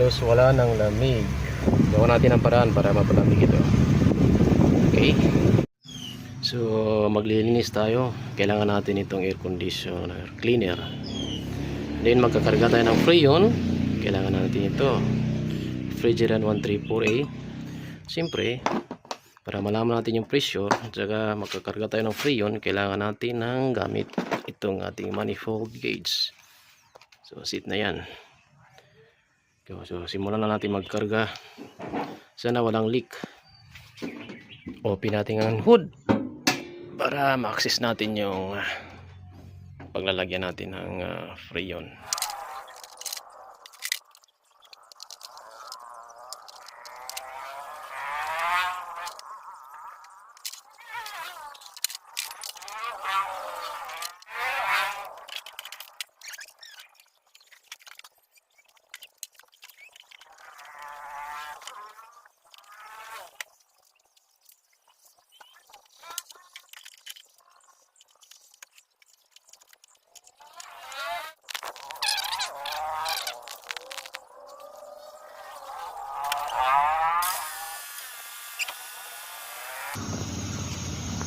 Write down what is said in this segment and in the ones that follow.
halos wala ng lamig. Gawa natin ang paraan para mapalamig ito. Okay, so maglilinis tayo. Kailangan natin itong air conditioner cleaner. Then magkakarga tayo ng Freon. Kailangan natin ito, Refrigerant 134A. Siyempre, para malaman natin yung pressure at saka magkakarga tayo ng Freon, kailangan natin ng gamit itong ating manifold gauge. So sit na yan. So simulan na natin magkarga. Sana walang leak. Open natin ang hood para ma-access natin yung paglalagyan natin ng Freon.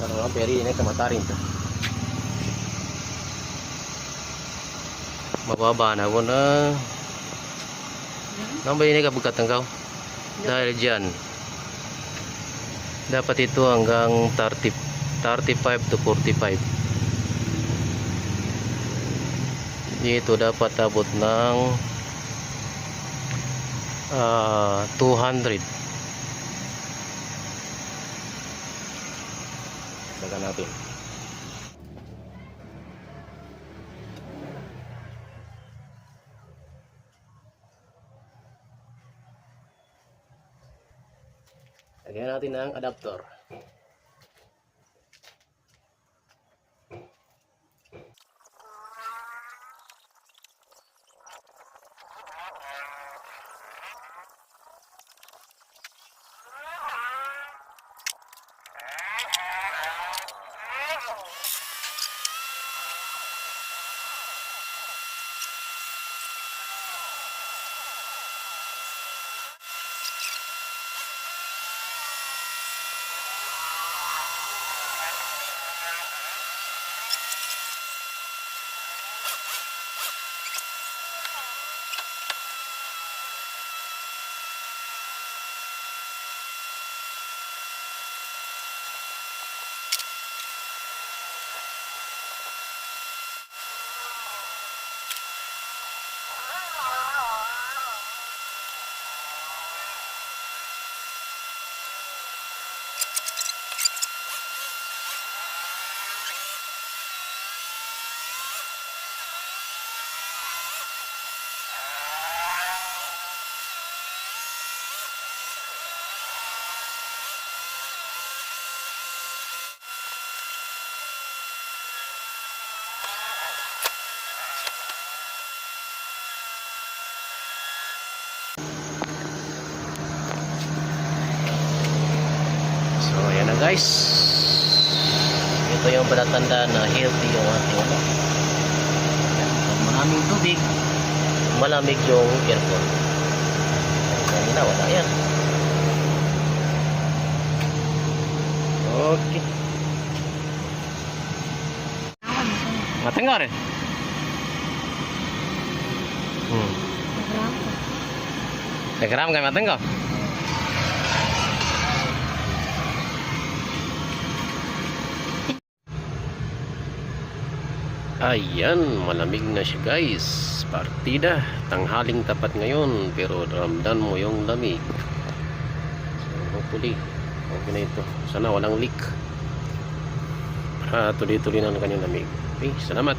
Kalau peri ini kamatarin to. Mababa na po na. Nambay ini kabukat ng kau. Dahil dyan, dapat ito hanggang 35 to 45. Dito dapat abot ng 200. Lagyan natin. Lagyan natin ang adapter. Guys, ito yung palatanda na healthy yung ating ano. Maraming tubig, malamig yung aircon. Kanina wala yan. Okay. Matengah rin. Nagram kayo matengah. Ayan, malamig na siya guys. Partida, tanghaling tapat ngayon, pero ramdam mo yung lamig. So hopefully okay na ito. Sana walang leak para tuloy-tuloy na ang kanyang lamig. Okay, salamat.